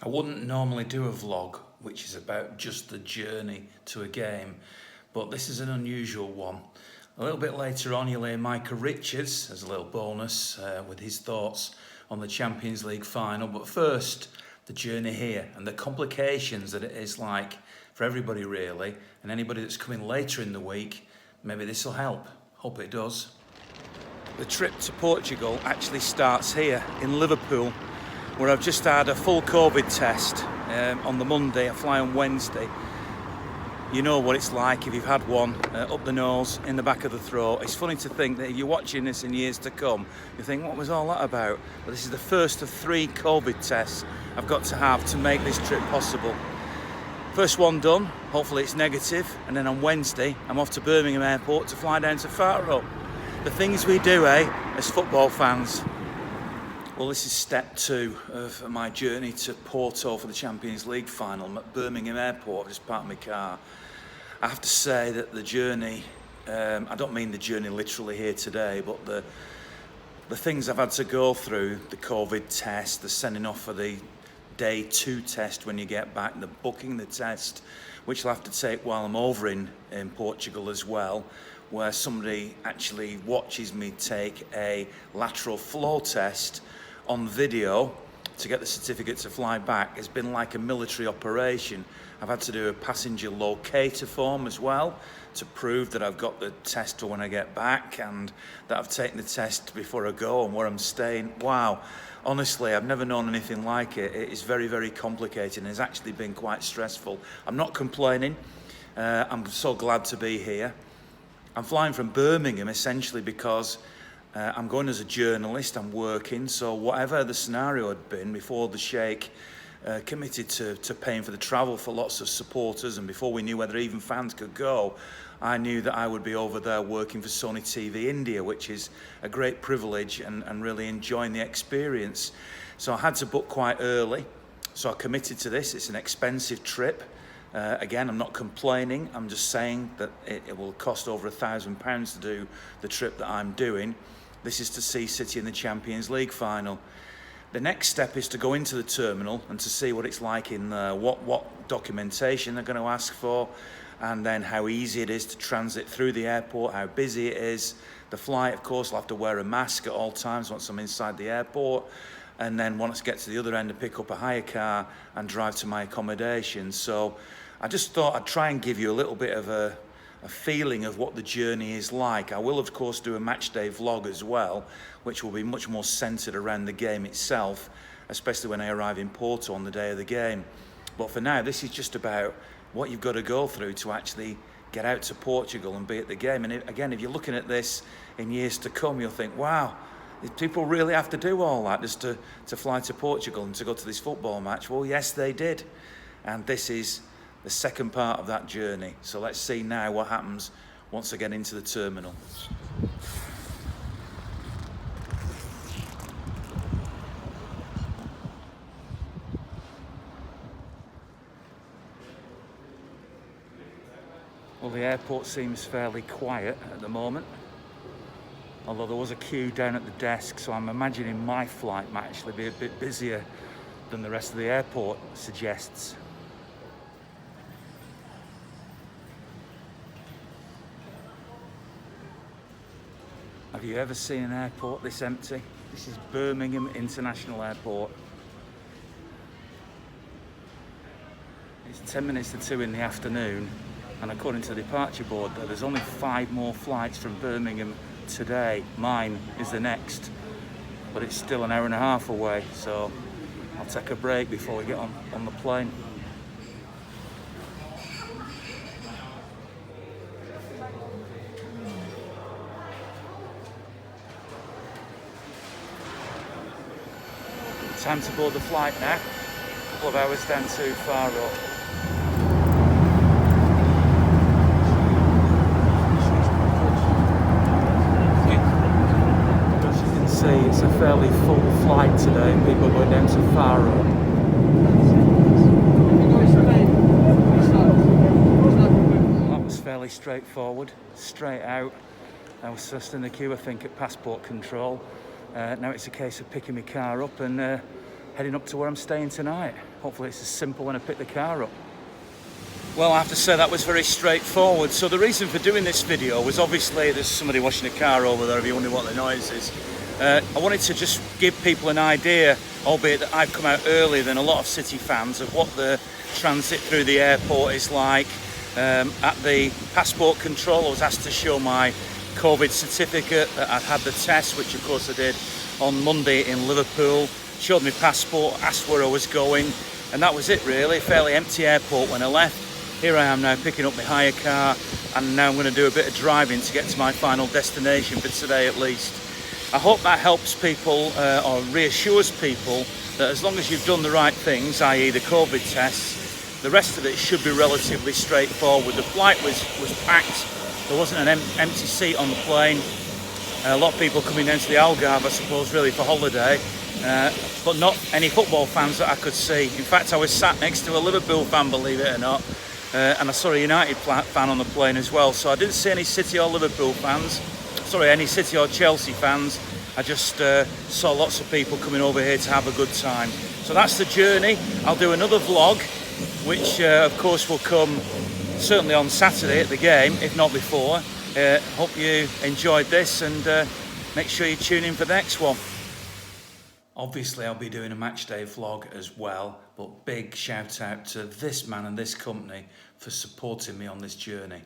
I wouldn't normally do a vlog which is about just the journey to a game, but this is an unusual one. A little bit later on you'll hear Micah Richards as a little bonus with his thoughts on the Champions League final, but first the journey here and the complications that it is like for everybody really, and anybody that's coming later in the week. Maybe this will help. Hope it does. The trip to Portugal actually starts here in Liverpool, where I've just had a full COVID test on the Monday. I fly on Wednesday. You know what it's like if you've had one, up the nose, in the back of the throat. It's funny to think that if you're watching this in years to come, you think, what was all that about? But this is the first of 3 COVID tests I've got to have to make this trip possible. First one done, hopefully it's negative, and then on Wednesday I'm off to Birmingham Airport to fly down to Faro. The things we do, as football fans. Well, this is step 2 of my journey to Porto for the Champions League final. I'm at Birmingham Airport. I've just parked my car. I have to say that the journey, I don't mean the journey literally here today, but the things I've had to go through, the COVID test, the sending off for the day 2 test when you get back, the booking the test, which I'll have to take while I'm over in Portugal as well, where somebody actually watches me take a lateral flow test on video to get the certificate to fly back. It's been like a military operation. I've had to do a passenger locator form as well to prove that I've got the test for when I get back and that I've taken the test before I go and where I'm staying. Wow, honestly, I've never known anything like it. It is very, very complicated and it's actually been quite stressful. I'm not complaining. I'm so glad to be here. I'm flying from Birmingham essentially because I'm going as a journalist, I'm working, so whatever the scenario had been before the Sheikh committed to paying for the travel for lots of supporters and before we knew whether even fans could go, I knew that I would be over there working for Sony TV India, which is a great privilege and really enjoying the experience. So I had to book quite early, so I committed to this. It's an expensive trip. Again, I'm not complaining, I'm just saying that it will cost over £1,000 to do the trip that I'm doing. This is to see City in the Champions League final. The next step is to go into the terminal and to see what it's like in there, what documentation they're going to ask for, and then how easy it is to transit through the airport, how busy it is. The flight, of course, I'll have to wear a mask at all times once I'm inside the airport. And then once I get to the other end, to pick up a hire car and drive to my accommodation. So I just thought I'd try and give you a little bit of a feeling of what the journey is like. I will, of course, do a match day vlog as well, which will be much more centred around the game itself, especially when I arrive in Porto on the day of the game. But for now, this is just about what you've got to go through to actually get out to Portugal and be at the game. And again, if you're looking at this in years to come, you'll think, wow, did people really have to do all that just to fly to Portugal and to go to this football match? Well, yes, they did. And this is the second part of that journey. So let's see now what happens once I get into the terminal. Well, the airport seems fairly quiet at the moment, although there was a queue down at the desk, so I'm imagining my flight might actually be a bit busier than the rest of the airport suggests. Have you ever seen an airport this empty? This is Birmingham International Airport. It's 10 minutes to 2 in the afternoon, and according to the departure board, there's only 5 more flights from Birmingham today. Mine is the next, but it's still an hour and a half away, so I'll take a break before we get on the plane. Time to board the flight now. A couple of hours down to Faro. As you can see, it's a fairly full flight today. People going down to Faro. That was fairly straightforward. Straight out. I was just in the queue, I think, at passport control. Now it's a case of picking my car up and heading up to where I'm staying tonight. Hopefully it's as simple when I pick the car up. Well, I have to say that was very straightforward. So the reason for doing this video was obviously there's somebody washing a car over there if you wonder what the noise is. I wanted to just give people an idea, albeit that I've come out earlier than a lot of City fans, of what the transit through the airport is like. At the passport control, I was asked to show my COVID certificate that I'd had the test, which of course I did on Monday in Liverpool. Showed me passport, asked where I was going, and that was it really. Fairly empty airport when I left. Here I am now picking up my hire car, and now I'm going to do a bit of driving to get to my final destination for today at least. I hope that helps people or reassures people that as long as you've done the right things, i.e. the COVID tests, the rest of it should be relatively straightforward. The flight was packed, there wasn't an empty seat on the plane. A lot of people coming down to the Algarve, I suppose, really for holiday, but not any football fans that I could see. In fact, I was sat next to a Liverpool fan, believe it or not, and I saw a United fan on the plane as well. So I didn't see any City or Liverpool fans, any City or Chelsea fans. I just saw lots of people coming over here to have a good time. So that's the journey. I'll do another vlog, which of course will come certainly on Saturday at the game, if not before. Hope you enjoyed this, and make sure you tune in for the next one. Obviously I'll be doing a match day vlog as well, but big shout out to this man and this company for supporting me on this journey.